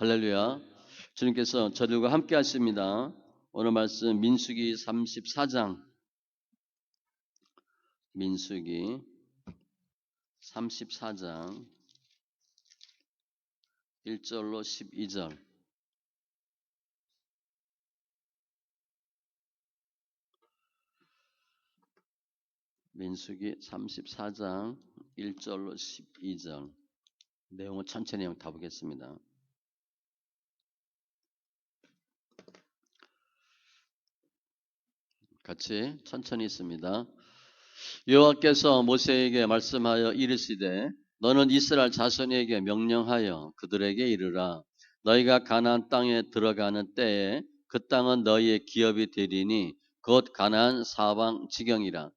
할렐루야. 주님께서 저들과 함께 하십니다. 오늘 말씀 민수기 34장, 민수기 34장 1절로 12절. 민수기 34장 1절로 12절. 내용을 천천히 다 보겠습니다. 같이 천천히 있습니다. 여호와께서 모세에게 말씀하여 이르시되 너는 이스라엘 자손에게 명령하여 그들에게 이르라. 너희가 가나안 땅에 들어가는 때에 그 땅은 너희의 기업이 되리니 곧 가나안 사방 지경이라.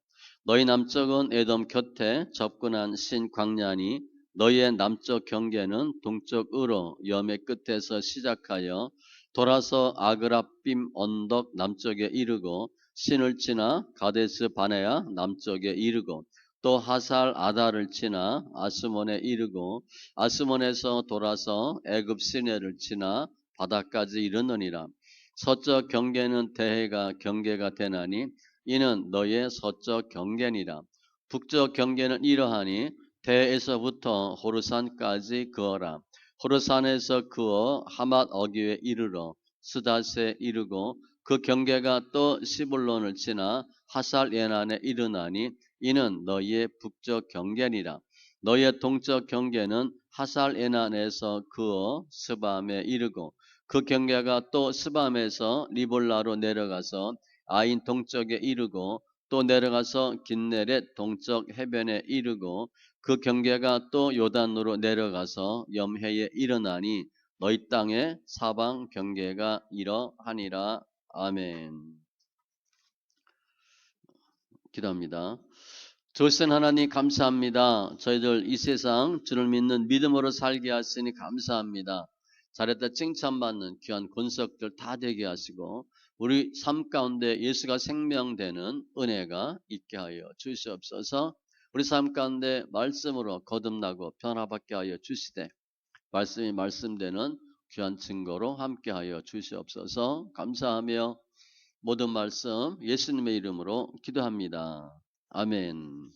너희 남쪽은 에돔 곁에 접근한 신 광야니 너희의 남쪽 경계는 동쪽으로 염해 끝에서 시작하여 돌아서 아그라빔 언덕 남쪽에 이르고 신을 지나 가데스 바네아 남쪽에 이르고 또 하살 아다를 지나 아스몬에 이르고 아스몬에서 돌아서 애굽 시내를 지나 바다까지 이르느니라. 서쪽 경계는 대해가 경계가 되나니 이는 너의 서쪽 경계니라. 북쪽 경계는 이러하니 대에서부터 호르산까지 그어라. 호르산에서 그어 하맛 어귀에 이르러 스닷에 이르고 그 경계가 또 시불론을 지나 하살 예난에 이르나니 이는 너희의 북쪽 경계니라. 너희의 동쪽 경계는 하살 예난에서 그어 스밤에 이르고 그 경계가 또 스밤에서 리볼라로 내려가서 아인 동쪽에 이르고 또 내려가서 긴네렛 동쪽 해변에 이르고 그 경계가 또 요단으로 내려가서 염해에 이르나니 너희 땅의 사방 경계가 이러하니라. 아멘. 기도합니다. 좋으신 하나님 감사합니다. 저희들 이 세상 주를 믿는 믿음으로 살게 하시니 감사합니다. 잘했다 칭찬받는 귀한 권석들 다 되게 하시고 우리 삶 가운데 예수가 생명되는 은혜가 있게 하여 주시옵소서. 우리 삶 가운데 말씀으로 거듭나고 변화받게 하여 주시되 말씀이 말씀되는 귀한 증거로 함께하여 주시옵소서. 감사하며 모든 말씀 예수님의 이름으로 기도합니다. 아멘.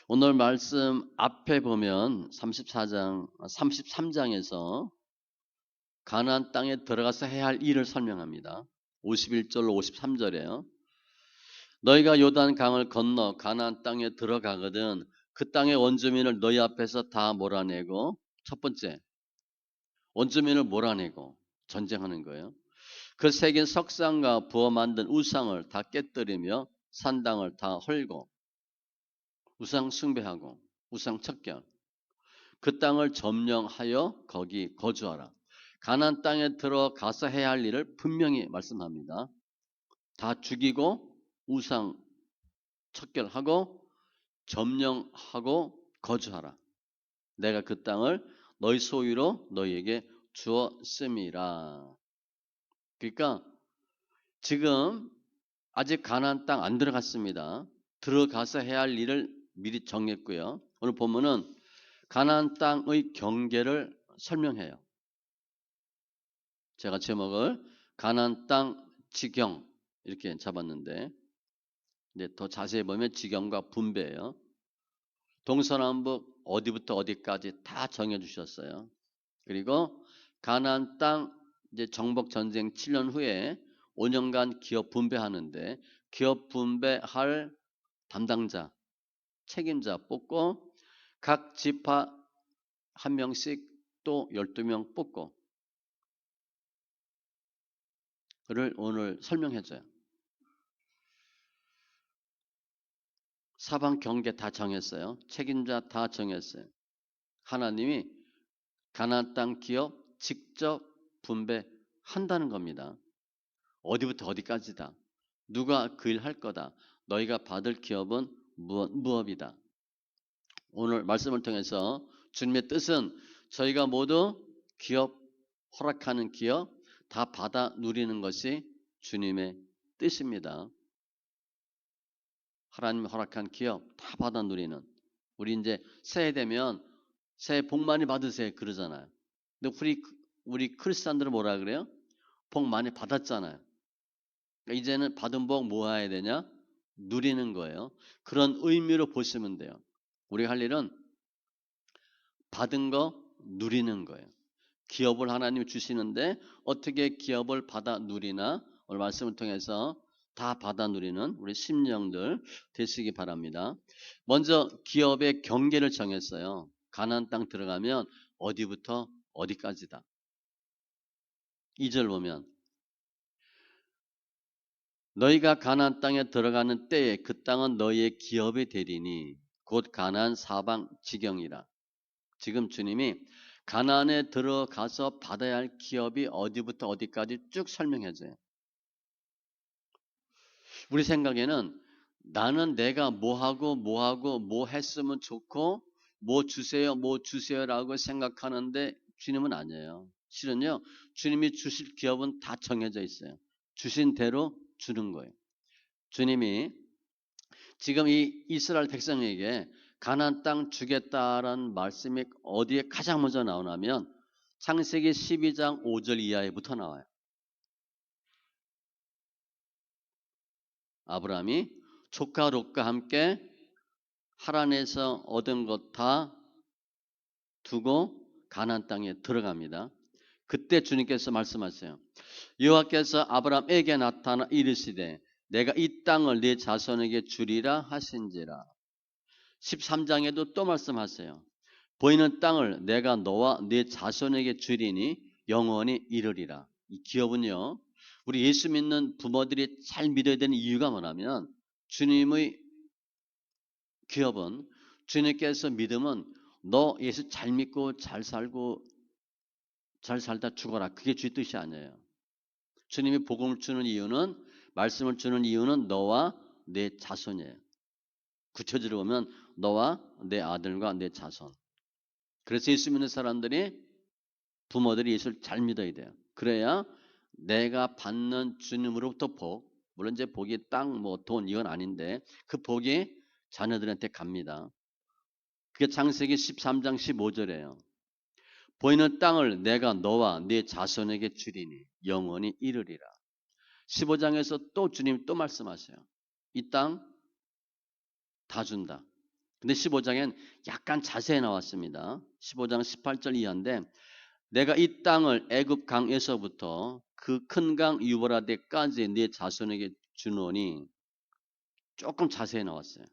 오늘 말씀 앞에 보면 33장에서 가나안 땅에 들어가서 해야 할 일을 설명합니다. 51절로 53절에요. 너희가 요단 강을 건너 가나안 땅에 들어가거든 그 땅의 원주민을 너희 앞에서 다 몰아내고, 첫 번째 원주민을 몰아내고 전쟁하는 거예요. 그 새긴 석상과 부어 만든 우상을 다 깨뜨리며 산당을 다 헐고 우상 숭배하고 우상 척결, 그 땅을 점령하여 거기 거주하라. 가나안 땅에 들어가서 해야 할 일을 분명히 말씀합니다. 다 죽이고 우상 척결하고 점령하고 거주하라. 내가 그 땅을 너희 소유로 너희에게 주었음이라. 그러니까 지금 아직 가나안 땅 안 들어갔습니다. 들어가서 해야 할 일을 미리 정했고요. 오늘 보면은 가나안 땅의 경계를 설명해요. 제가 제목을 가나안 땅 지경 이렇게 잡았는데, 근데 더 자세히 보면 지경과 분배예요. 동서남북 어디부터 어디까지 다 정해 주셨어요. 그리고 가나안 땅 이제 정복 전쟁 7년 후에 5년간 기업 분배하는데 기업 분배할 담당자, 책임자 뽑고 각 지파 한 명씩 또 12명 뽑고 그를 오늘 설명해줘요. 사방 경계 다 정했어요. 책임자 다 정했어요. 하나님이 가나안 땅 기업 직접 분배한다는 겁니다. 어디부터 어디까지다. 누가 그 일 할 거다. 너희가 받을 기업은 무업이다. 오늘 말씀을 통해서 주님의 뜻은 저희가 모두 기업, 허락하는 기업 다 받아 누리는 것이 주님의 뜻입니다. 하나님 허락한 기업 다 받아 누리는. 우리 이제 새해 되면 새해 복 많이 받으세요 그러잖아요. 근데 우리 크리스찬들은 뭐라 그래요? 복 많이 받았잖아요. 그러니까 이제는 받은 복 뭐 해야 되냐? 누리는 거예요. 그런 의미로 보시면 돼요. 우리가 할 일은 받은 거 누리는 거예요. 기업을 하나님이 주시는데 어떻게 기업을 받아 누리나 오늘 말씀을 통해서 다 받아 누리는 우리 심령들 되시기 바랍니다. 먼저 기업의 경계를 정했어요. 가나안 땅 들어가면 어디부터 어디까지다. 2절 보면 너희가 가나안 땅에 들어가는 때에 그 땅은 너희의 기업이 되리니 곧 가나안 사방 지경이라. 지금 주님이 가나안에 들어가서 받아야 할 기업이 어디부터 어디까지 쭉 설명해줘요. 우리 생각에는 나는 내가 뭐하고 뭐 했으면 좋고 뭐 주세요라고 생각하는데 주님은 아니에요. 실은요, 주님이 주실 기업은 다 정해져 있어요. 주신 대로 주는 거예요. 주님이 지금 이 이스라엘 백성에게 가나안 땅 주겠다라는 말씀이 어디에 가장 먼저 나오냐면 창세기 12장 5절 이하에부터 나와요. 아브라함이 조카 롯과 함께 하란에서 얻은 것 다 두고 가나안 땅에 들어갑니다. 그때 주님께서 말씀하세요. 여호와께서 아브라함에게 나타나 이르시되 내가 이 땅을 네 자손에게 주리라 하신지라. 13장에도 또 말씀하세요. 보이는 땅을 내가 너와 네 자손에게 주리니 영원히 이르리라. 이 기업은요, 우리 예수 믿는 부모들이 잘 믿어야 되는 이유가 뭐냐면 주님의 기업은 주님께서 믿으면 너 예수 잘 믿고 잘 살고 잘 살다 죽어라. 그게 주의 뜻이 아니에요. 주님이 복음을 주는 이유는 말씀을 주는 이유는 너와 내 자손이에요. 구체적으로 보면 너와 내 아들과 내 자손. 그래서 예수 믿는 사람들이 부모들이 예수를 잘 믿어야 돼요. 그래야 내가 받는 주님으로부터 복, 물론 이제 복이 땅, 뭐 돈 이건 아닌데 그 복이 자녀들한테 갑니다. 그게 창세기 13장 15절이에요. 보이는 땅을 내가 너와 네 자손에게 주리니 영원히 이르리라. 15장에서 또 주님 또 말씀하세요. 이 땅 다 준다. 근데 15장엔 약간 자세히 나왔습니다. 15장 18절 이하인데 내가 이 땅을 애굽 강에서부터 그 큰 강 유브라데까지 네 자손에게 주노니 조금 자세히 나왔어요.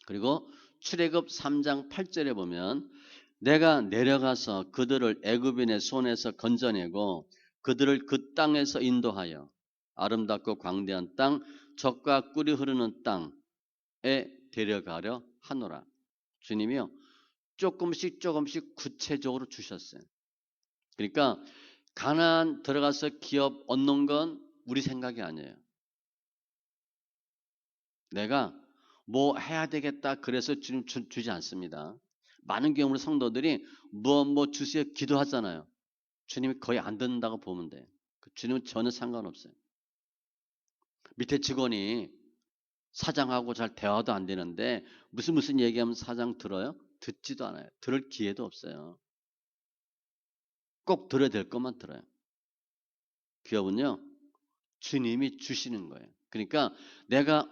그리고 출애굽 3장 8절에 보면 내가 내려가서 그들을 애굽인의 손에서 건져내고 그들을 그 땅에서 인도하여 아름답고 광대한 땅, 젖과 꿀이 흐르는 땅에 데려가려 하노라. 주님이요, 조금씩 구체적으로 주셨어요. 그러니까 가나안 들어가서 기업 얻는 건 우리 생각이 아니에요. 내가 뭐 해야 되겠다 그래서 주님 주지 않습니다. 많은 경우로 성도들이 뭐 주세요 기도하잖아요. 주님이 거의 안 듣는다고 보면 돼요. 주님은 전혀 상관없어요. 밑에 직원이 사장하고 잘 대화도 안 되는데 무슨 얘기하면 사장 들어요? 듣지도 않아요. 들을 기회도 없어요. 꼭 들어야 될 것만 들어요. 기업은요, 주님이 주시는 거예요. 그러니까 내가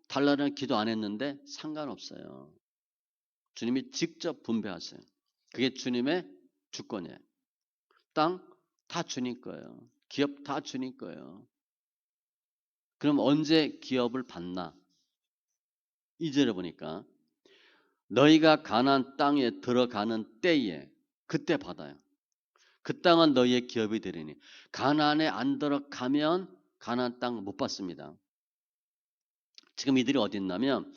달라는 기도 안 했는데 상관없어요. 주님이 직접 분배하세요. 그게 주님의 주권이에요. 땅 다 주님 거예요. 기업 다 주님 거예요. 그럼 언제 기업을 받나? 2절에 보니까 너희가 가나안 땅에 들어가는 때에 그때 받아요. 그 땅은 너희의 기업이 되리니. 가나안에 안 들어가면 가나안 땅 못 받습니다. 지금 이들이 어디 있냐면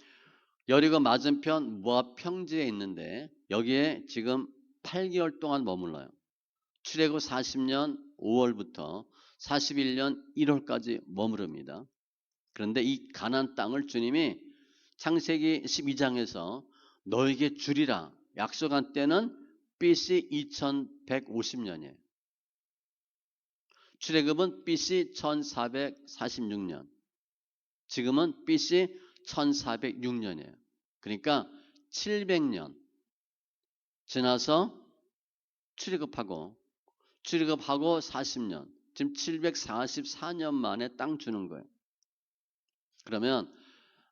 여리고 맞은편 모압 평지에 있는데 여기에 지금 8개월 동안 머물러요. 출애굽 40년 5월부터 41년 1월까지 머무릅니다. 그런데 이 가나안 땅을 주님이 창세기 12장에서 너에게 주리라 약속한 때는 BC 2150년이에요. 출애굽은 BC 1446년. 지금은 BC 1406년이에요. 그러니까 700년 지나서 출애굽하고 40년, 지금 744년 만에 땅 주는 거예요. 그러면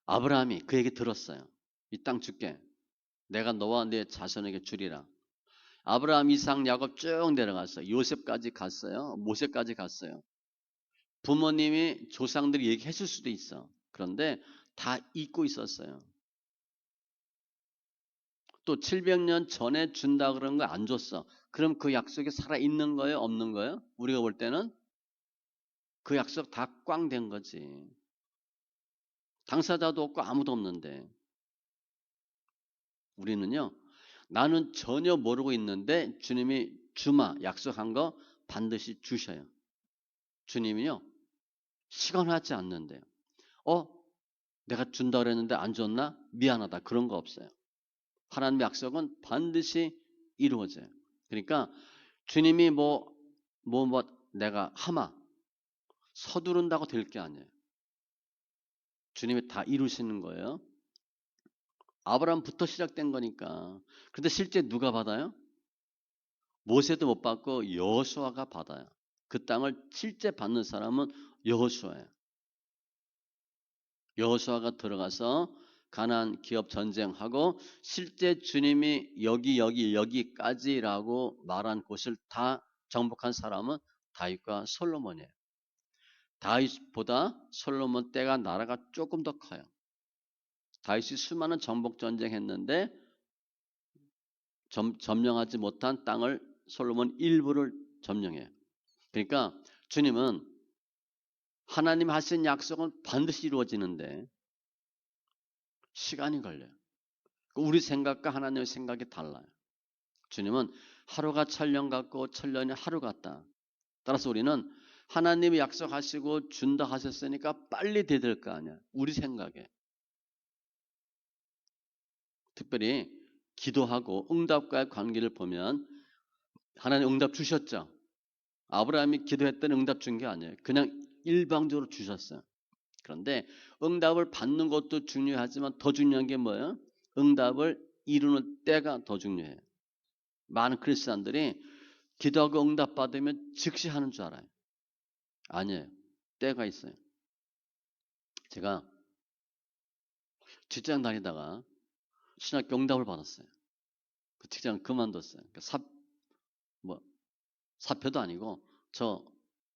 아브라함이 그 얘기 들었어요. 이 땅 줄게. 내가 너와 내 자손에게 주리라. 아브라함, 이삭, 야곱 쭉 내려갔어요. 요셉까지 갔어요. 모세까지 갔어요. 부모님이 조상들이 얘기해 줄 수도 있어. 그런데 다 잊고 있었어요. 또 700년 전에 준다 그런 거 안 줬어. 그럼 그 약속이 살아있는 거예요? 없는 거예요? 우리가 볼 때는 그 약속 다 꽝 된 거지. 당사자도 없고 아무도 없는데. 우리는요, 나는 전혀 모르고 있는데 주님이 주마 약속한 거 반드시 주셔요. 주님이요, 시간하지 않는데요. 내가 준다 그랬는데 안 줬나? 미안하다. 그런 거 없어요. 하나님의 약속은 반드시 이루어져요. 그러니까 주님이 내가 하마 서두른다고 될 게 아니에요. 주님이 다 이루시는 거예요. 아브라함부터 시작된 거니까. 근데 실제 누가 받아요? 모세도 못 받고 여호수아가 받아요. 그 땅을 실제 받는 사람은 여호수아예요. 여호수아가 들어가서 가나안 기업 전쟁하고 실제 주님이 여기까지라고 말한 곳을 다 정복한 사람은 다윗과 솔로몬이에요. 다윗보다 솔로몬 때가 나라가 조금 더 커요. 다윗이 수많은 정복 전쟁했는데 점령하지 못한 땅을 솔로몬 일부를 점령해요. 그러니까 주님은 하나님 하신 약속은 반드시 이루어지는데 시간이 걸려요. 우리 생각과 하나님의 생각이 달라요. 주님은 하루가 천년 같고 천년이 하루 같다. 따라서 우리는 하나님이 약속하시고 준다 하셨으니까 빨리 돼야 될 거 아니야. 우리 생각에. 특별히 기도하고 응답과의 관계를 보면 하나님 응답 주셨죠. 아브라함이 기도했던 응답 준 게 아니에요. 그냥 일방적으로 주셨어요. 그런데 응답을 받는 것도 중요하지만 더 중요한 게 뭐예요? 응답을 이루는 때가 더 중요해요. 많은 크리스찬들이 기도하고 응답 받으면 즉시 하는 줄 알아요. 아니에요. 때가 있어요. 제가 직장 다니다가 신학교 응답을 받았어요. 그 직장 그만뒀어요. 그러니까 사표도 아니고 저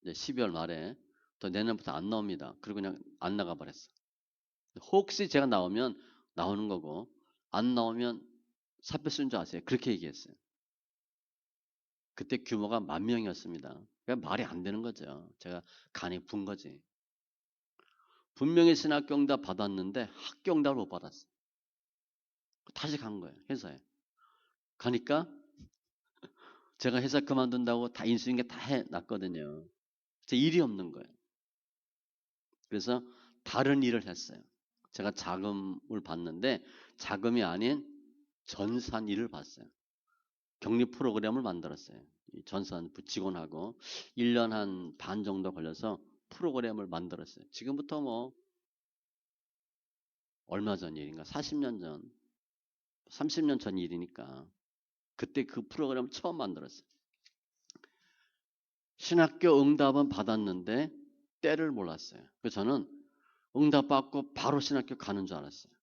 이제 12월 말에 또 내년부터 안 나옵니다. 그리고 그냥 안 나가 버렸어. 혹시 제가 나오면 나오는 거고 안 나오면 사표 쓴 줄 아세요? 그렇게 얘기했어요. 그때 규모가 10,000명이었습니다. 그러니까 말이 안 되는 거죠. 제가 간이 분 거지. 분명히 신학교 응답 받았는데 학교 응답을 못 받았어요. 다시 간 거예요. 회사에. 가니까 제가 회사 그만둔다고 다 인수인계 다 해놨거든요. 제 일이 없는 거예요. 그래서 다른 일을 했어요. 제가 자금을 받는데 자금이 아닌 전산 일을 봤어요. 격리 프로그램을 만들었어요. 전산 직원하고 1년 한 반 정도 걸려서 프로그램을 만들었어요. 지금부터 얼마 전 일인가? 40년 전, 30년 전 일이니까 그때 그 프로그램을 처음 만들었어요. 신학교 응답은 받았는데 때를 몰랐어요. 그래서 저는 응답 받고 바로 신학교 가는 줄 알았어요.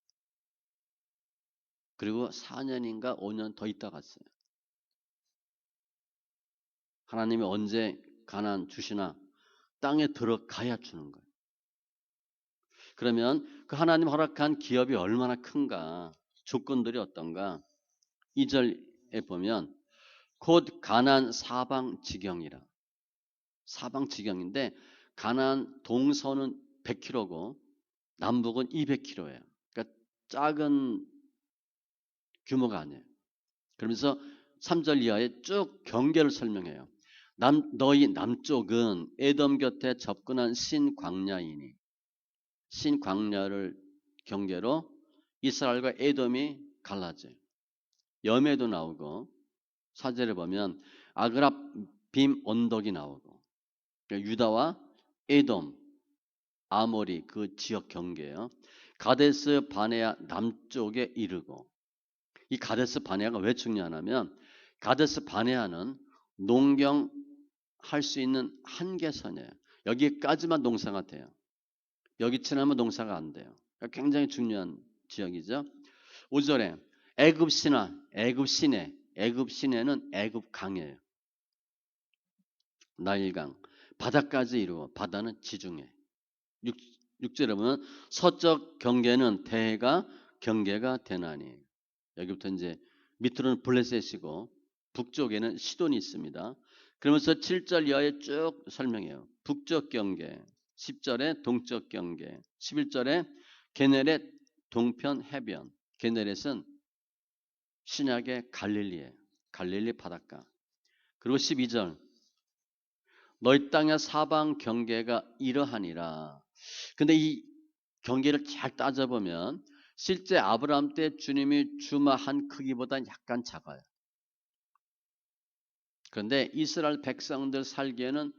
그리고 4년인가 5년 더 있다 갔어요. 하나님이 언제 가나안 주시나 땅에 들어가야 주는 거예요. 그러면 그 하나님 허락한 기업이 얼마나 큰가, 조건들이 어떤가. 2절에 보면 곧 가나안 사방지경이라. 사방지경인데 가나안 동서는 100km고 남북은 200km예요. 그러니까 작은 규모가 아니에요. 그러면서 3절 이하에 쭉 경계를 설명해요. 너희 남쪽은 에돔 곁에 접근한 신광야이니, 신광야를 경계로 이스라엘과 에돔이 갈라져요. 염해도 나오고 4절에 보면 아그랍빔 언덕이 나오고, 그러니까 유다와 에돔, 아모리 그 지역 경계예요. 가데스 바네아 남쪽에 이르고, 이 가데스 바네아가 왜 중요하냐면 가데스 바네아는 농경할 수 있는 한계선이에요. 여기까지만 농사가 돼요. 여기 지나면 농사가 안 돼요. 그러니까 굉장히 중요한 지역이죠. 5절에 애굽 신화, 애굽 시내, 애굽 시내는 애굽 강이에요. 나일강, 바다까지 이루어 바다는 지중해. 6절에 보면 서쪽 경계는 대해가 경계가 되나니. 여기부터 이제 밑으로는 블레셋이고 북쪽에는 시돈이 있습니다. 그러면서 7절 이하에 쭉 설명해요. 북쪽 경계, 10절에 동쪽 경계, 11절에 게네렛 동편 해변. 게네렛은 신약의 갈릴리예요. 갈릴리 바닷가. 그리고 12절 너희 땅의 사방 경계가 이러하니라. 근데 이 경계를 잘 따져보면 실제 아브라함 때 주님이 주마한 크기보다는 약간 작아요. 그런데 이스라엘 백성들 살기에는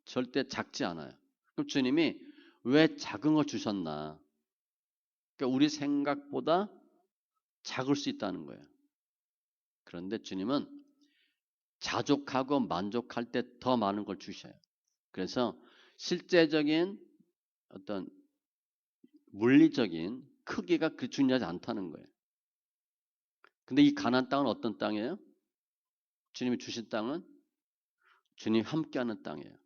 절대 작지 않아요. 그럼 주님이 왜 작은 걸 주셨나? 그러니까 우리 생각보다 작을 수 있다는 거예요. 그런데 주님은 자족하고 만족할 때 더 많은 걸 주셔요. 그래서 실제적인 어떤 물리적인 크기가 그 중요하지 않다는 거예요. 근데 이 가나안 땅은 어떤 땅이에요? 주님이 주신 땅은 주님 함께하는 땅이에요.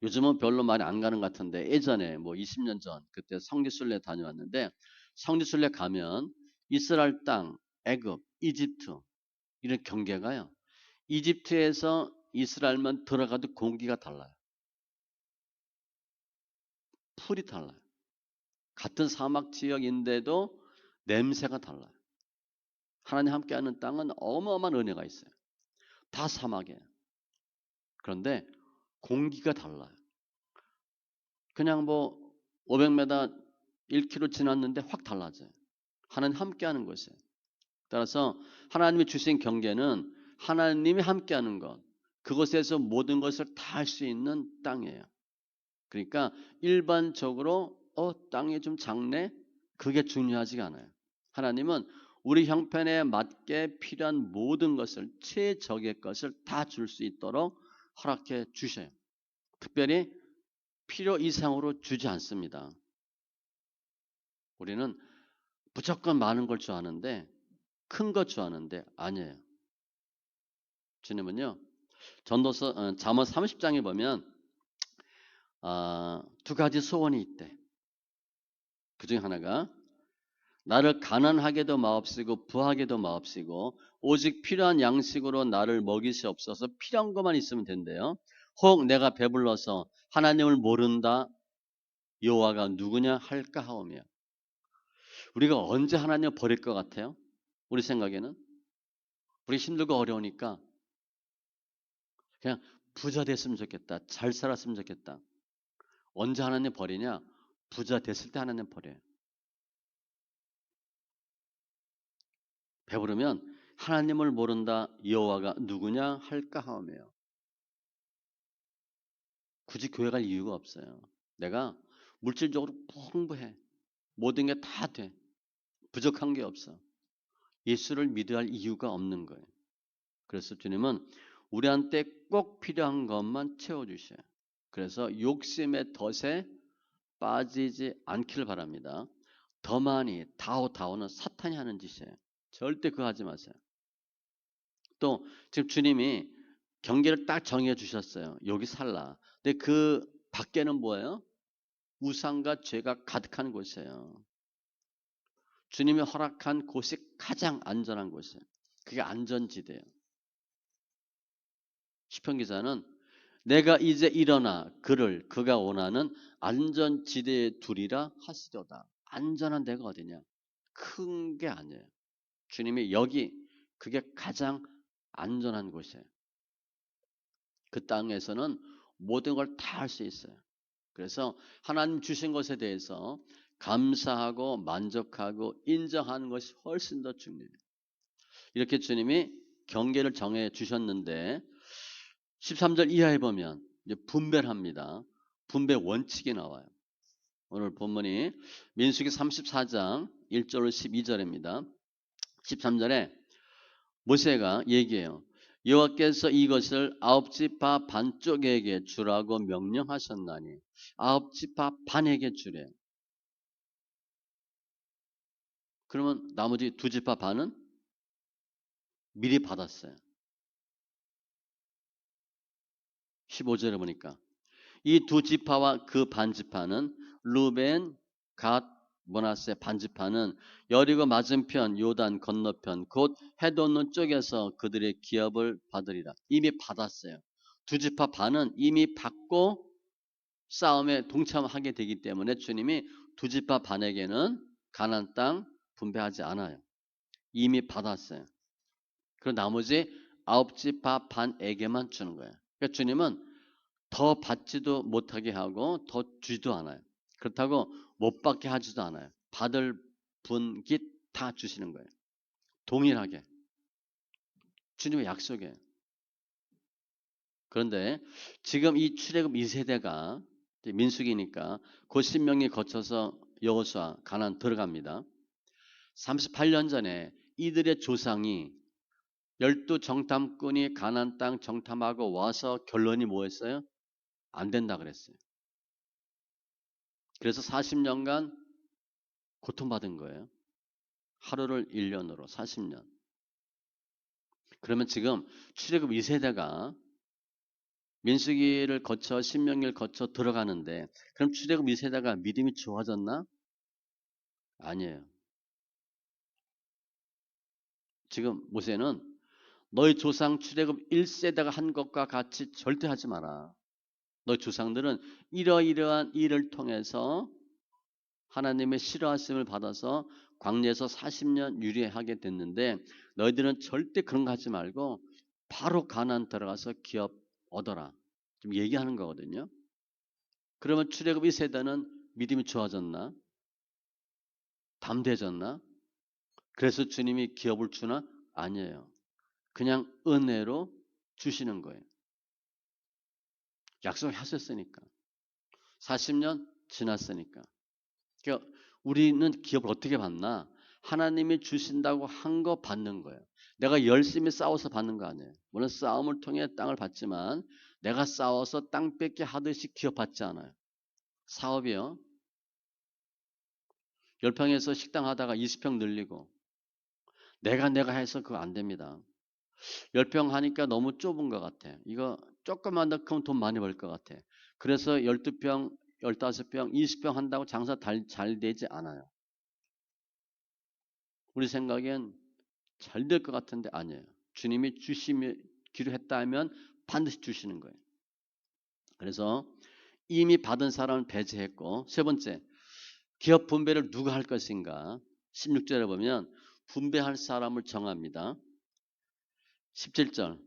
요즘은 별로 많이 안 가는 것 같은데 예전에 뭐 20년 전 그때 성지순례 다녀왔는데 성지순례 가면 이스라엘 땅, 애굽, 이집트 이런 경계가요. 이집트에서 이스라엘만 들어가도 공기가 달라요. 풀이 달라요. 같은 사막 지역인데도 냄새가 달라요. 하나님 함께하는 땅은 어마어마한 은혜가 있어요. 다 사막이에요. 그런데 공기가 달라요. 그냥 뭐 500m 1km 지났는데 확 달라져요. 하나님 함께하는 것이에요. 따라서 하나님이 주신 경계는 하나님이 함께하는 것, 그것에서 모든 것을 다 할 수 있는 땅이에요. 그러니까 일반적으로 땅이 좀 작네? 그게 중요하지가 않아요. 하나님은 우리 형편에 맞게 필요한 모든 것을 최적의 것을 다 줄 수 있도록 허락해 주셔요. 특별히 필요 이상으로 주지 않습니다. 우리는 무조건 많은 걸 좋아하는데 큰 것 좋아하는데 아니에요. 주님은요. 전도서 잠언 30장에 보면 두 가지 소원이 있대. 그중에 하나가 나를 가난하게도 마옵시고 부하게도 마옵시고 오직 필요한 양식으로 나를 먹이시옵소서. 필요한 것만 있으면 된대요. 혹 내가 배불러서 하나님을 모른다 여호와가 누구냐 할까 하오며. 우리가 언제 하나님을 버릴 것 같아요? 우리 생각에는 우리 힘들고 어려우니까 그냥 부자 됐으면 좋겠다. 잘 살았으면 좋겠다. 언제 하나님 버리냐? 부자 됐을 때 하나님 버려요. 배부르면 하나님을 모른다 여호와가 누구냐 할까 하오며. 굳이 교회 갈 이유가 없어요. 내가 물질적으로 풍부해. 모든 게 다 돼. 부족한 게 없어. 예수를 믿어야 할 이유가 없는 거예요. 그래서 주님은 우리한테 꼭 필요한 것만 채워주셔요. 그래서 욕심의 덫에 빠지지 않기를 바랍니다. 더 많이 다오는 사탄이 하는 짓이에요. 절대 그거 하지 마세요. 또 지금 주님이 경계를 딱 정해 주셨어요. 여기 살라. 근데 그 밖에는 뭐예요? 우상과 죄가 가득한 곳이에요. 주님이 허락한 곳이 가장 안전한 곳이에요. 그게 안전지대예요. 시편 기자는 내가 이제 일어나 그가 원하는 안전지대에 두리라 하시도다. 안전한 데가 어디냐? 큰 게 아니에요. 주님이 여기 그게 가장 안전한 곳이에요. 그 땅에서는 모든 걸 다 할 수 있어요. 그래서 하나님 주신 것에 대해서 감사하고 만족하고 인정하는 것이 훨씬 더 중요해요. 이렇게 주님이 경계를 정해 주셨는데 13절 이하에 보면 이제 분배를 합니다. 분배 원칙이 나와요. 오늘 본문이 민수기 34장 1절로 12절입니다. 13절에 모세가 얘기해요. 여호와께서 이것을 아홉 지파 반쪽에게 주라고 명령하셨나니 아홉 지파 반에게 주래. 그러면 나머지 두 지파 반은 미리 받았어요. 15절에 보니까 이 두 지파와 그 반지파는 루벤, 갓, 므낫세 반지파는 여리고 맞은편 요단 건너편 곧 해돋는 쪽에서 그들의 기업을 받으리라. 이미 받았어요. 두 지파 반은 이미 받고 싸움에 동참하게 되기 때문에 주님이 두 지파 반에게는 가나안 땅 분배하지 않아요. 이미 받았어요. 그리고 나머지 아홉 지파 반에게만 주는 거예요. 그러니까 주님은 더 받지도 못하게 하고 더 주지도 않아요. 그렇다고 못 받게 하지도 않아요. 받을 분기 다 주시는 거예요. 동일하게. 주님의 약속이에요. 그런데 지금 이 출애굽 2세대가 민수기니까 곧 신명기 거쳐서 여호수아 가나안 들어갑니다. 38년 전에 이들의 조상이 12정탐꾼이 가나안 땅 정탐하고 와서 결론이 뭐였어요? 안 된다 그랬어요. 그래서 40년간 고통받은 거예요. 하루를 1년으로 40년. 그러면 지금 출애굽 2세대가 민수기를 거쳐 신명기를 거쳐 들어가는데 그럼 출애굽 2세대가 믿음이 좋아졌나? 아니에요. 지금 모세는 너희 조상 출애굽 1세대가 한 것과 같이 절대 하지 마라. 너희 조상들은 이러이러한 일을 통해서 하나님의 싫어하심을 받아서 광야에서 40년 유리하게 됐는데 너희들은 절대 그런 거 하지 말고 바로 가나안 들어가서 기업 얻어라. 좀 얘기하는 거거든요. 그러면 출애굽 2세대는 믿음이 좋아졌나? 담대해졌나? 그래서 주님이 기업을 주나? 아니에요. 그냥 은혜로 주시는 거예요. 약속하셨으니까. 40년 지났으니까. 그러니까 우리는 기업을 어떻게 받나? 하나님이 주신다고 한 거 받는 거예요. 내가 열심히 싸워서 받는 거 아니에요. 물론 싸움을 통해 땅을 받지만 내가 싸워서 땅 뺏기 하듯이 기업 받지 않아요. 사업이요. 10평에서 식당 하다가 20평 늘리고 내가 해서 그거 안 됩니다. 10평 하니까 너무 좁은 것 같아. 이거 조금만 더 크면 돈 많이 벌 것 같아. 그래서 12평, 15평, 20평 한다고 장사 잘 되지 않아요. 우리 생각엔 잘 될 것 같은데 아니에요. 주님이 주시기로 했다 하면 반드시 주시는 거예요. 그래서 이미 받은 사람을 배제했고 세 번째, 기업 분배를 누가 할 것인가? 16절에 보면 분배할 사람을 정합니다. 17절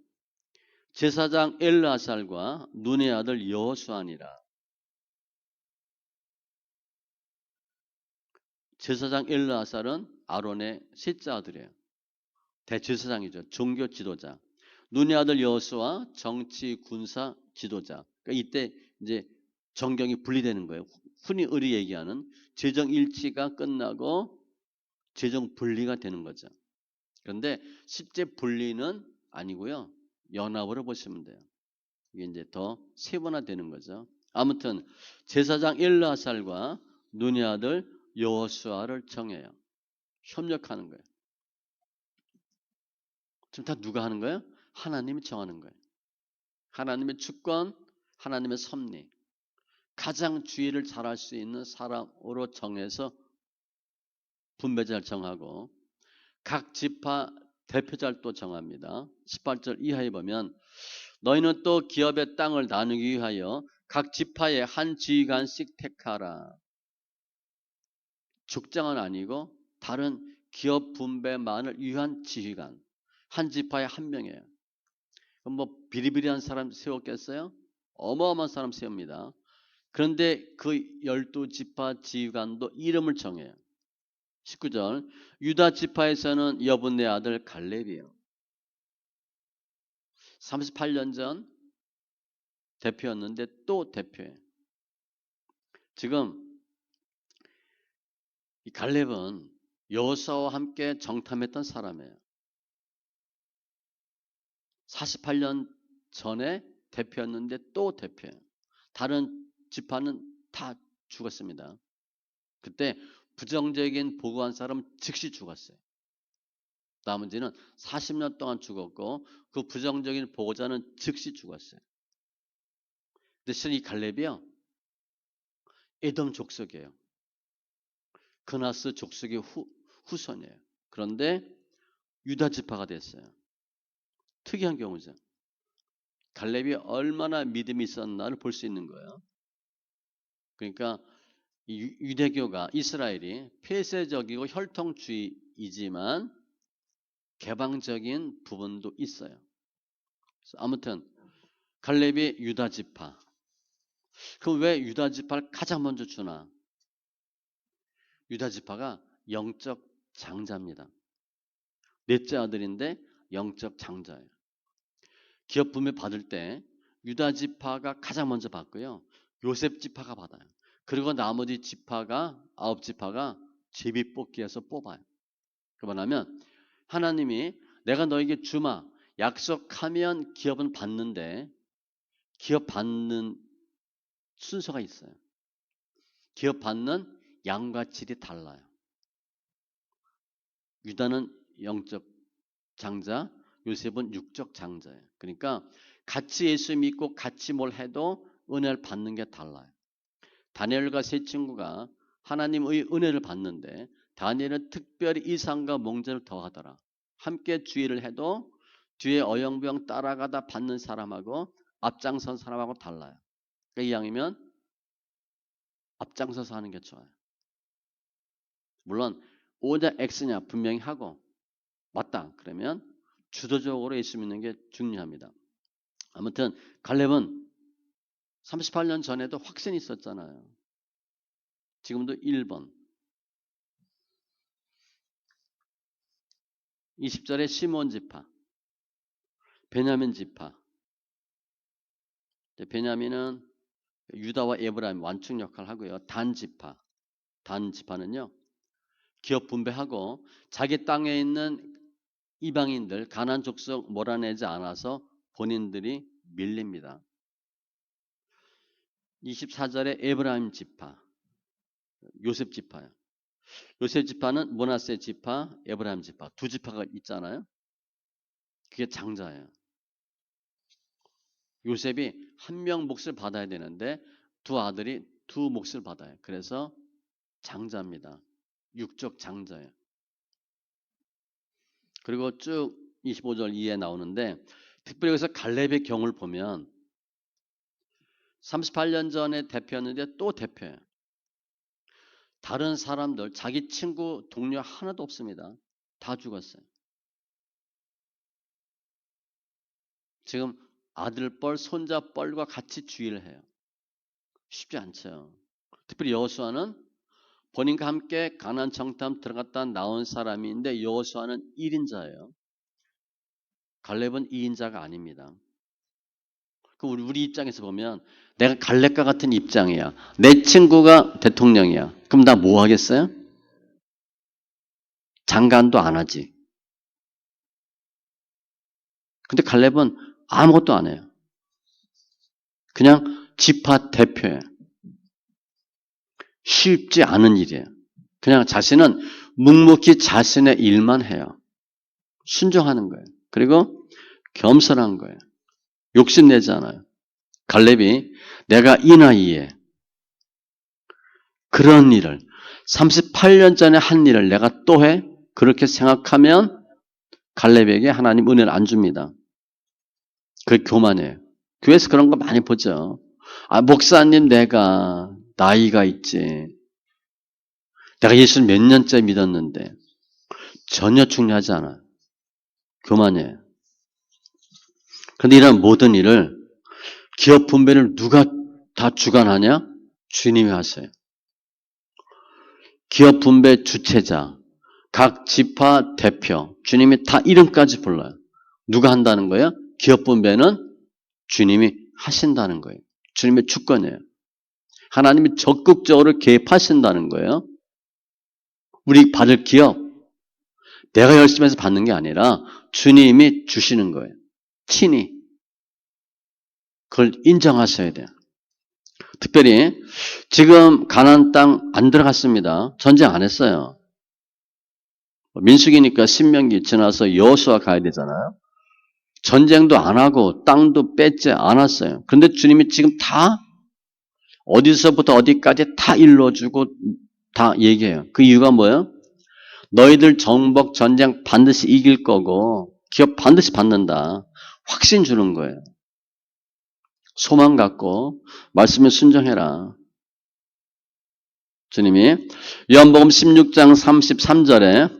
제사장 엘르아살과 눈의 아들 여호수아니라. 제사장 엘르아살은 아론의 셋째 아들이에요. 대제사장이죠. 종교 지도자. 눈의 아들 여호수아 정치 군사 지도자. 그러니까 이때 이제 정경이 분리되는 거예요. 흔히 의리 얘기하는 재정 일치가 끝나고 재정 분리가 되는 거죠. 그런데 실제 분리는 아니고요. 연합으로 보시면 돼요. 이게 이제 더 세분화되는 거죠. 아무튼 제사장 엘르아살과 눈의 아들 여호수아를 정해요. 협력하는 거예요. 지금 다 누가 하는 거예요? 하나님이 정하는 거예요. 하나님의 주권, 하나님의 섭리. 가장 주의를 잘할 수 있는 사람으로 정해서 분배자를 정하고 각 지파 대표자를 또 정합니다. 18절 이하에 보면 너희는 또 기업의 땅을 나누기 위하여 각 지파에 한 지휘관씩 택하라. 족장은 아니고 다른 기업 분배만을 위한 지휘관. 한 지파에 한 명이에요. 그럼 뭐 비리비리한 사람 세웠겠어요? 어마어마한 사람 세웁니다. 그런데 그 12지파 지휘관도 이름을 정해요. 19절 유다 지파에서는 여분네 아들 갈렙이요. 38년 전 대표였는데 또 대표예요. 지금 이 갈렙은 여호수아와 함께 정탐했던 사람이에요. 48년 전에 대표였는데 또 대표예요. 다른 지파는 다 죽었습니다. 그때 부정적인 보고한 사람은 즉시 죽었어요. 나머지는 40년 동안 죽었고 그 부정적인 보고자는 즉시 죽었어요. 대신 이 갈렙이요, 에돔 족속이에요. 그나스 족속의 후손이에요. 그런데 유다 지파가 됐어요. 특이한 경우죠. 갈렙이 얼마나 믿음이 있었나를 볼 수 있는 거예요. 그러니까 유대교가, 이스라엘이 폐쇄적이고 혈통주의이지만 개방적인 부분도 있어요. 아무튼 갈렙이 유다 지파. 그럼 왜 유다 지파를 가장 먼저 주나? 유다 지파가 영적 장자입니다. 넷째 아들인데 영적 장자예요. 기업 분배 받을 때 유다 지파가 가장 먼저 받고요. 요셉 지파가 받아요. 그리고 나머지 지파가, 9지파가 제비 뽑기에서 뽑아요. 그러면 하나님이 내가 너에게 주마 약속하면 기업은 받는데 기업 받는 순서가 있어요. 기업 받는 양과 질이 달라요. 유다는 영적 장자, 요셉은 육적 장자예요. 그러니까 같이 예수 믿고 같이 뭘 해도 은혜를 받는 게 달라요. 다니엘과 세 친구가 하나님의 은혜를 받는데 다니엘은 특별히 이상과 몽전을 더하더라. 함께 주의를 해도 뒤에 어영부영 따라가다 받는 사람하고 앞장선 사람하고 달라요. 그러니까 이왕이면 앞장서서 하는 게 좋아요. 물론 O냐 X냐 분명히 하고 맞다 그러면 주도적으로 예수 믿는 게 중요합니다. 아무튼 갈렙은 38년 전에도 확신이 있었잖아요. 지금도 1번 20절에 시몬 지파, 베냐민 지파. 베냐민은 유다와 에브라임 완충 역할을 하고요. 단 지파는요. 기업 분배하고 자기 땅에 있는 이방인들 가나안 족속 몰아내지 않아서 본인들이 밀립니다. 24절에 에브라임 지파, 요셉 지파요. 요셉 지파는 므낫세 지파, 에브라임 지파 두 지파가 있잖아요. 그게 장자예요. 요셉이 한 명 몫을 받아야 되는데 두 아들이 두 몫을 받아요. 그래서 장자입니다. 육적 장자예요. 그리고 쭉 25절 이하에 나오는데 특별히 여기서 갈렙의 경우를 보면 38년 전에 대표였는데 또 대표예요. 다른 사람들, 자기 친구, 동료 하나도 없습니다. 다 죽었어요. 지금 아들뻘, 손자뻘과 같이 주의를 해요. 쉽지 않죠. 특별히 여호수아는 본인과 함께 가나안 정탐 들어갔다 나온 사람인데 여호수아는 1인자예요. 갈렙은 2인자가 아닙니다. 우리 입장에서 보면 내가 갈렙과 같은 입장이야. 내 친구가 대통령이야. 그럼 나 뭐 하겠어요? 장관도 안 하지. 근데 갈렙은 아무것도 안 해요. 그냥 지파 대표예요. 쉽지 않은 일이에요. 그냥 자신은 묵묵히 자신의 일만 해요. 순종하는 거예요. 그리고 겸손한 거예요. 욕심내지 않아요. 갈렙이 내가 이 나이에 그런 일을 38년 전에 한 일을 내가 또 해? 그렇게 생각하면 갈렙에게 하나님 은혜를 안 줍니다. 그게 교만이에요. 교회에서 그런 거 많이 보죠. 아, 목사님 내가 나이가 있지. 내가 예수를 몇 년째 믿었는데 전혀 중요하지 않아요. 교만이에요. 그런데 이런 모든 일을 기업 분배를 누가 다 주관하냐? 주님이 하세요. 기업 분배 주체자, 각 지파 대표, 주님이 다 이름까지 불러요. 누가 한다는 거예요? 기업 분배는 주님이 하신다는 거예요. 주님의 주권이에요. 하나님이 적극적으로 개입하신다는 거예요. 우리 받을 기업, 내가 열심히 해서 받는 게 아니라 주님이 주시는 거예요. 친히 그걸 인정하셔야 돼요. 특별히 지금 가나안 땅 안 들어갔습니다. 전쟁 안 했어요. 민수기니까 신명기 지나서 여호수아 가야 되잖아요. 전쟁도 안 하고 땅도 뺏지 않았어요. 그런데 주님이 지금 다 어디서부터 어디까지 다 일러주고 다 얘기해요. 그 이유가 뭐예요? 너희들 정복 전쟁 반드시 이길 거고 기업 반드시 받는다. 확신 주는 거예요. 소망 갖고 말씀에 순종해라. 주님이 요한복음 16장 33절에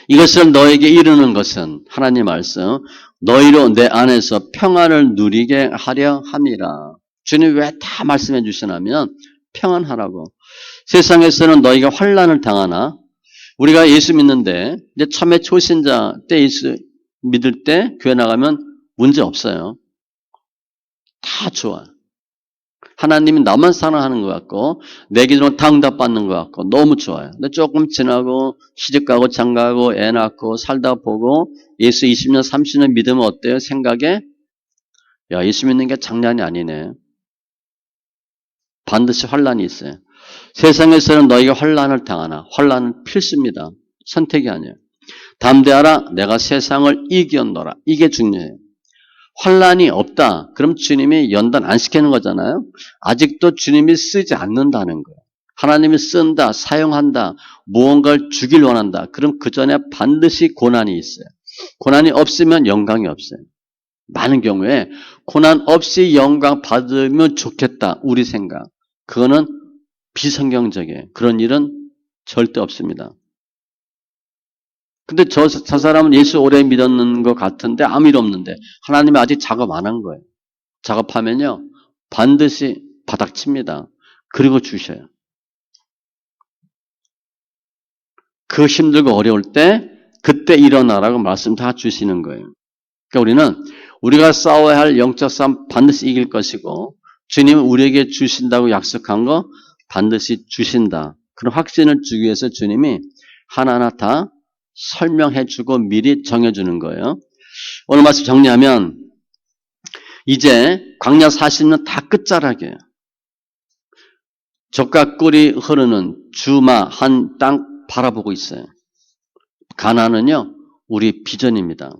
이것을 너에게 이르는 것은 하나님 말씀 너희로 내 안에서 평안을 누리게 하려 함이라. 주님 왜 다 말씀해 주시냐면 평안하라고. 세상에서는 너희가 환난을 당하나 우리가 예수 믿는데 이제 처음에 초신자 때 예수 믿을 때 교회 나가면 문제 없어요. 다 좋아. 하나님이 나만 사랑하는 것 같고 내 기도는 다 응답받는 것 같고 너무 좋아요. 근데 조금 지나고 시집가고 장가고 애 낳고 살다 보고 예수 20년 30년 믿으면 어때요? 생각에 야 예수 믿는 게 장난이 아니네. 반드시 환난이 있어요. 세상에서는 너희가 환난을 당하나 환난은 필수입니다. 선택이 아니에요. 담대하라 내가 세상을 이겼노라. 이게 중요해요. 환난이 없다. 그럼 주님이 연단 안 시키는 거잖아요. 아직도 주님이 쓰지 않는다는 거예요. 하나님이 쓴다, 사용한다, 무언가를 주길 원한다. 그럼 그 전에 반드시 고난이 있어요. 고난이 없으면 영광이 없어요. 많은 경우에 고난 없이 영광 받으면 좋겠다. 우리 생각. 그거는 비성경적이에요. 그런 일은 절대 없습니다. 근데 저 사람은 예수 오래 믿었는 것 같은데 아무 일 없는데 하나님이 아직 작업 안 한 거예요. 작업하면요 반드시 바닥칩니다. 그리고 주셔요. 그 힘들고 어려울 때 그때 일어나라고 말씀 다 주시는 거예요. 그러니까 우리는 우리가 싸워야 할 영적 싸움 반드시 이길 것이고 주님은 우리에게 주신다고 약속한 거 반드시 주신다. 그런 확신을 주기 위해서 주님이 하나하나 다 설명해주고 미리 정해주는 거예요. 오늘 말씀 정리하면 이제 광야 40년 다 끝자락이에요. 젖과 꿀이 흐르는 주마 한 땅 바라보고 있어요. 가나안은요 우리 비전입니다.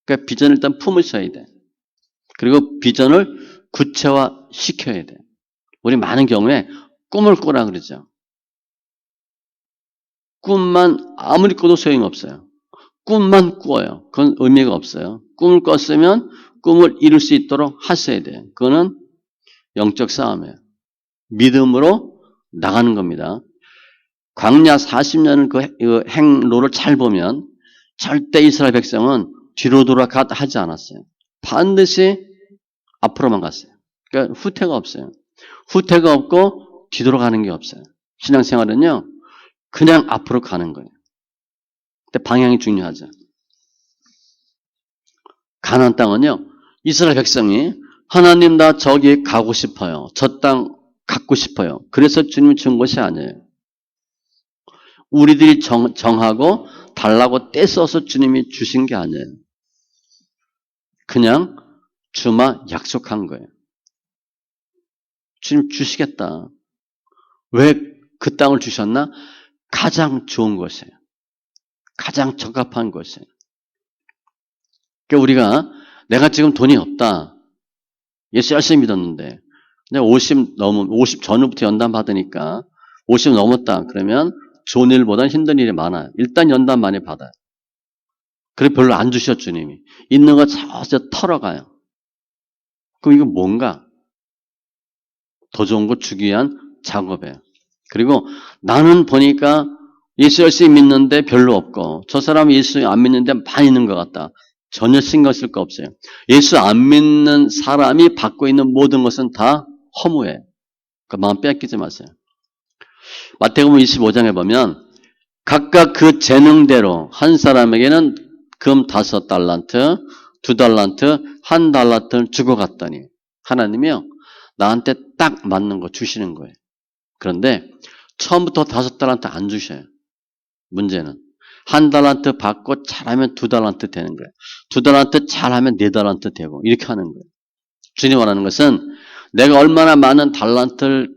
그러니까 비전을 일단 품으셔야 돼. 그리고 비전을 구체화시켜야 돼. 우리 많은 경우에 꿈을 꾸라 그러죠. 꿈만 아무리 꿔도 소용없어요. 꿈만 꾸어요. 그건 의미가 없어요. 꿈을 꿨으면 꿈을 이룰 수 있도록 하셔야 돼요. 그거는 영적 싸움이에요. 믿음으로 나가는 겁니다. 광야 40년을 그 행로를 잘 보면 절대 이스라엘 백성은 뒤로 돌아가 하지 않았어요. 반드시 앞으로만 갔어요. 그러니까 후퇴가 없어요. 후퇴가 없고 뒤돌아가는 게 없어요. 신앙생활은요. 그냥 앞으로 가는 거예요. 근데 방향이 중요하죠. 가나안 땅은요. 이스라엘 백성이 하나님 나 저기 가고 싶어요. 저 땅 갖고 싶어요. 그래서 주님이 준 것이 아니에요. 우리들이 정하고 달라고 떼써서 주님이 주신 게 아니에요. 그냥 주마 약속한 거예요. 주님 주시겠다. 왜 그 땅을 주셨나? 가장 좋은 것이에요. 가장 적합한 것이에요. 그러니까 우리가 내가 지금 돈이 없다. 예수 열심히 믿었는데 50 전후부터 연단 받으니까 50 넘었다. 그러면 좋은 일보다는 힘든 일이 많아요. 일단 연단 많이 받아요. 그래 별로 안 주셔 주님이. 있는 거 저저 털어가요. 그럼 이거 뭔가? 더 좋은 거 주기 위한 작업이에요. 그리고 나는 보니까 예수 열심히 믿는데 별로 없고 저 사람은 예수 안 믿는데 많이 있는 것 같다. 전혀 신경 쓸 거 없어요. 예수 안 믿는 사람이 받고 있는 모든 것은 다 허무해. 그러니까 마음 뺏기지 마세요. 마태복음 25장에 보면 각각 그 재능대로 한 사람에게는 금 5달란트, 2달란트, 1달란트를 주고 갔더니 하나님이요. 나한테 딱 맞는 거 주시는 거예요. 그런데 처음부터 5달란트 안 주셔요. 문제는. 한 달란트 받고 잘하면 2달란트 되는 거예요. 2달란트 잘하면 4달란트 되고 이렇게 하는 거예요. 주님 원하는 것은 내가 얼마나 많은 달란트를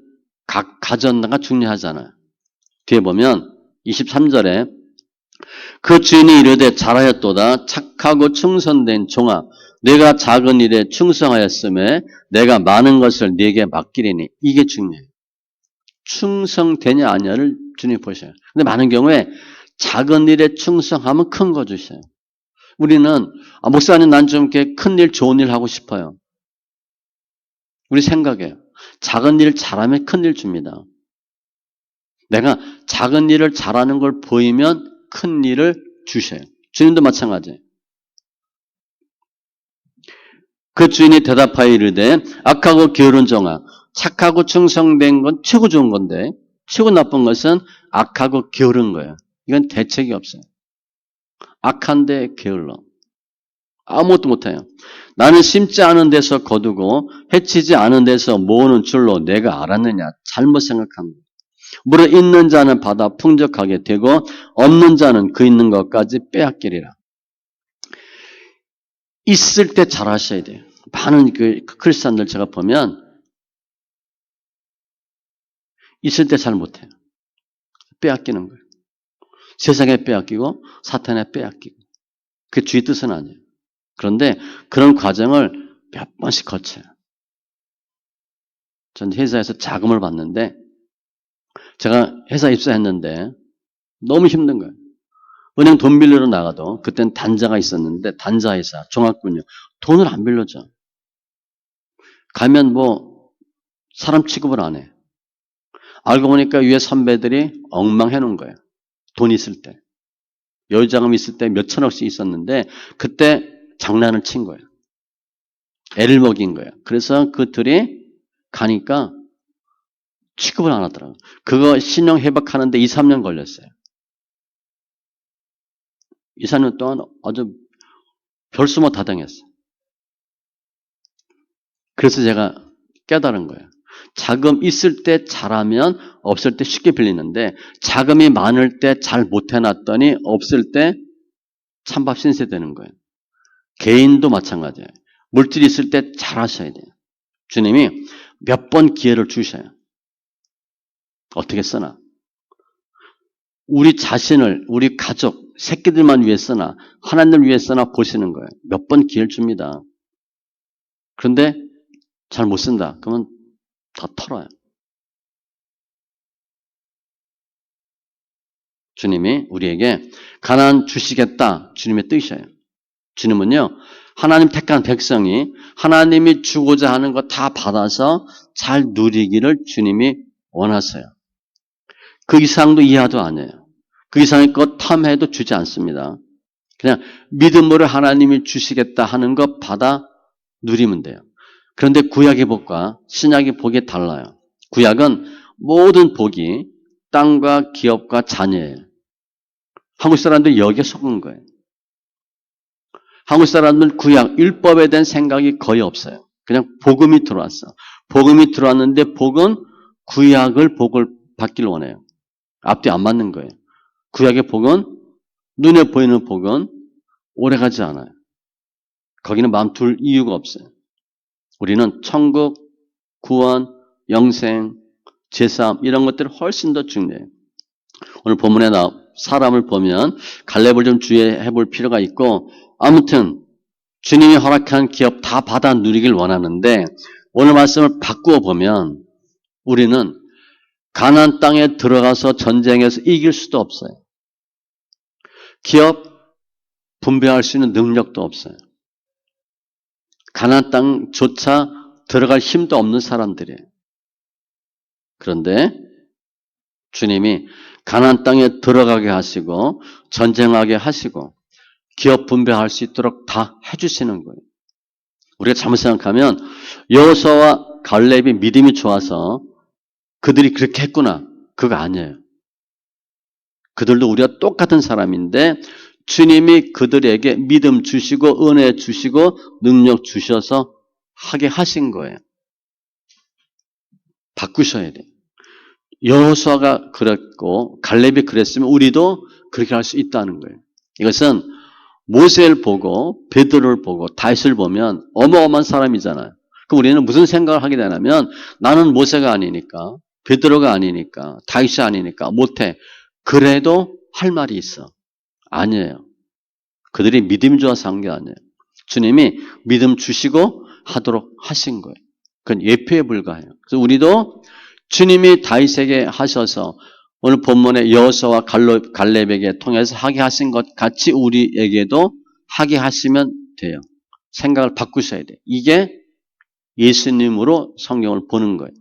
가졌는가 중요하잖아요. 뒤에 보면 23절에 그 주인이 이르되 잘하였도다 착하고 충성된 종아 내가 작은 일에 충성하였음에 내가 많은 것을 네게 맡기리니 이게 중요해요. 충성되냐 아니냐를 주님 보셔요. 근데 많은 경우에 작은 일에 충성하면 큰 거 주셔요. 우리는 목사님 난 좀 이렇게 큰 일 좋은 일 하고 싶어요. 우리 생각이에요. 작은 일 잘하면 큰 일 줍니다. 내가 작은 일을 잘하는 걸 보이면 큰 일을 주셔요. 주님도 마찬가지예요. 그 주인이 대답하여 이르되 악하고 게으른 종아 착하고 충성된 건 최고 좋은 건데 최고 나쁜 것은 악하고 게으른 거예요. 이건 대책이 없어요. 악한데 게을러. 아무것도 못해요. 나는 심지 않은 데서 거두고 해치지 않은 데서 모으는 줄로 내가 알았느냐. 잘못 생각합니다. 물에 있는 자는 받아 풍족하게 되고 없는 자는 그 있는 것까지 빼앗기리라. 있을 때 잘하셔야 돼요. 많은 그 크리스찬들 제가 보면 있을 때 잘 못해요. 빼앗기는 거예요. 세상에 빼앗기고 사탄에 빼앗기고. 그게 주의 뜻은 아니에요. 그런데 그런 과정을 몇 번씩 거쳐요. 전 회사에서 자금을 받는데 제가 회사 입사했는데 너무 힘든 거예요. 은행 돈 빌리러 나가도 그땐 단자가 있었는데 단자회사, 종합군요. 돈을 안 빌려줘. 가면 사람 취급을 안 해. 알고 보니까 위에 선배들이 엉망해 놓은 거예요. 돈 있을 때. 여유자금 있을 때 몇 천억씩 있었는데 그때 장난을 친 거예요. 애를 먹인 거예요. 그래서 그 둘이 가니까 취급을 안 하더라고요. 그거 신용 회복하는데 2, 3년 걸렸어요. 2, 3년 동안 아주 별수모 다 당했어요. 그래서 제가 깨달은 거예요. 자금 있을 때 잘하면 없을 때 쉽게 빌리는데 자금이 많을 때 잘 못해놨더니 없을 때 찬밥 신세 되는 거예요. 개인도 마찬가지예요. 물질이 있을 때 잘하셔야 돼요. 주님이 몇 번 기회를 주셔요. 어떻게 쓰나? 우리 자신을, 우리 가족, 새끼들만 위해서나 하나님을 위해서나 보시는 거예요. 몇 번 기회를 줍니다. 그런데 잘 못 쓴다. 그러면 다 털어요. 주님이 우리에게 가나안 주시겠다. 주님의 뜻이에요. 주님은요. 하나님 택한 백성이 하나님이 주고자 하는 거 다 받아서 잘 누리기를 주님이 원하세요. 그 이상도 이하도 안 해요. 그 이상의 것 탐해도 주지 않습니다. 그냥 믿음으로 하나님이 주시겠다 하는 것 받아 누리면 돼요. 그런데 구약의 복과 신약의 복이 달라요. 구약은 모든 복이 땅과 기업과 자녀예요. 한국 사람들이 여기에 속은 거예요. 한국 사람들은 구약, 율법에 대한 생각이 거의 없어요. 그냥 복음이 들어왔어. 복음이 들어왔는데 복은 구약을 복을 받길 원해요. 앞뒤 안 맞는 거예요. 구약의 복은 눈에 보이는 복은 오래가지 않아요. 거기는 마음 둘 이유가 없어요. 우리는 천국, 구원, 영생, 제사함 이런 것들이 훨씬 더 중요해요. 오늘 본문에 사람을 보면 갈렙을 좀 주의해 볼 필요가 있고 아무튼 주님이 허락한 기업 다 받아 누리길 원하는데 오늘 말씀을 바꾸어 보면 우리는 가나안 땅에 들어가서 전쟁에서 이길 수도 없어요. 기업 분배할 수 있는 능력도 없어요. 가나안 땅조차 들어갈 힘도 없는 사람들이에요. 그런데 주님이 가나안 땅에 들어가게 하시고 전쟁하게 하시고 기업 분배할 수 있도록 다 해주시는 거예요. 우리가 잘못 생각하면 여호수아와 갈렙이 믿음이 좋아서 그들이 그렇게 했구나. 그거 아니에요. 그들도 우리가 똑같은 사람인데 주님이 그들에게 믿음 주시고 은혜 주시고 능력 주셔서 하게 하신 거예요. 바꾸셔야 돼요. 여호수아가 그랬고 갈렙이 그랬으면 우리도 그렇게 할 수 있다는 거예요. 이것은 모세를 보고 베드로를 보고 다윗을 보면 어마어마한 사람이잖아요. 그럼 우리는 무슨 생각을 하게 되냐면 나는 모세가 아니니까 베드로가 아니니까 다윗이 아니니까 못해. 그래도 할 말이 있어. 아니에요. 그들이 믿음이 좋아서 한 게 아니에요. 주님이 믿음 주시고 하도록 하신 거예요. 그건 예표에 불과해요. 그래서 우리도 주님이 다윗에게 하셔서 오늘 본문의 여호수아와 갈렙에게 통해서 하게 하신 것 같이 우리에게도 하게 하시면 돼요. 생각을 바꾸셔야 돼요. 이게 예수님으로 성경을 보는 거예요.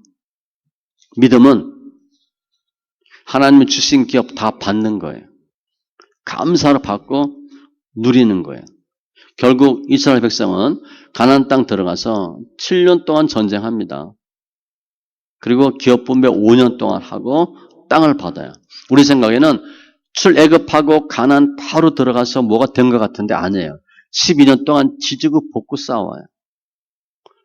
믿음은 하나님이 주신 기업 다 받는 거예요. 감사로 받고 누리는 거예요. 결국 이스라엘 백성은 가나안 땅 들어가서 7년 동안 전쟁합니다. 그리고 기업 분배 5년 동안 하고 땅을 받아요. 우리 생각에는 출애굽하고 가나안 바로 들어가서 뭐가 된 것 같은데 아니에요. 12년 동안 지지고 볶고 싸워요.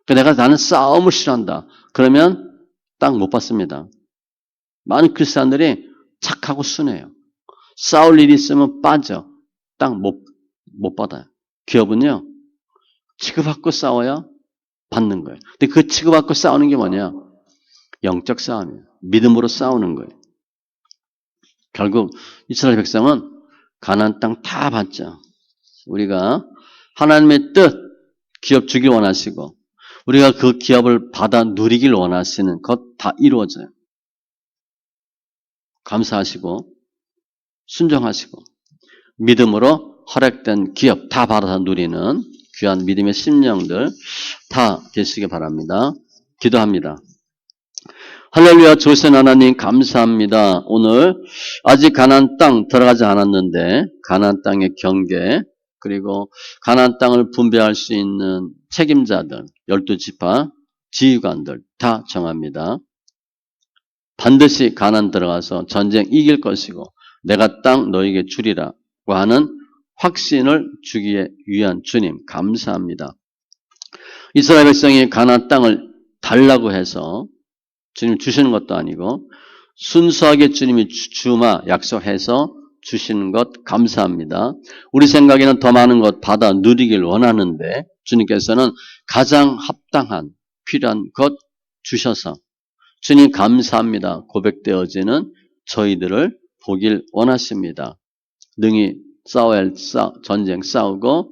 그러니까 나는 싸움을 싫어한다. 그러면 땅 못 받습니다. 많은 크리스찬들이 착하고 순해요. 싸울 일이 있으면 빠져. 땅 못 받아요. 기업은요. 치고받고 싸워야 받는 거예요. 근데 그 치고받고 싸우는 게 뭐냐? 영적 싸움이에요. 믿음으로 싸우는 거예요. 결국 이스라엘 백성은 가나안 땅 다 받죠. 우리가 하나님의 뜻, 기업 주길 원하시고 우리가 그 기업을 받아 누리길 원하시는 것 다 이루어져요. 감사하시고 순종하시고 믿음으로 허락된 기업 다 받아서 누리는 귀한 믿음의 심령들 다 되시기 바랍니다. 기도합니다. 할렐루야. 조선 하나님 감사합니다. 오늘 아직 가나안 땅 들어가지 않았는데 가나안 땅의 경계 그리고 가나안 땅을 분배할 수 있는 책임자들 12지파 지휘관들 다 정합니다. 반드시 가나안 들어가서 전쟁 이길 것이고 내가 땅 너에게 주리라고 하는 확신을 주기에 위한 주님 감사합니다. 이스라엘 백성이 가나안 땅을 달라고 해서 주님 주시는 것도 아니고 순수하게 주님이 주마 약속해서 주시는 것 감사합니다. 우리 생각에는 더 많은 것 받아 누리길 원하는데 주님께서는 가장 합당한 필요한 것 주셔서 주님 감사합니다. 고백되어지는 저희들을 보길 원하십니다. 능히 싸워야 할 전쟁 싸우고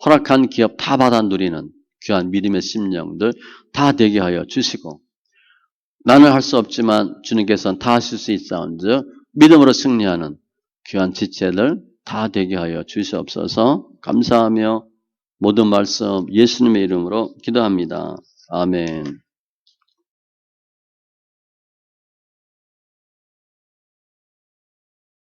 허락한 기업 다 받아 누리는 귀한 믿음의 심령들 다 되게 하여 주시고 나는 할 수 없지만 주님께서는 다 하실 수 있사온즉 믿음으로 승리하는 귀한 지체들 다 되게 하여 주시옵소서. 감사하며 모든 말씀 예수님의 이름으로 기도합니다. 아멘.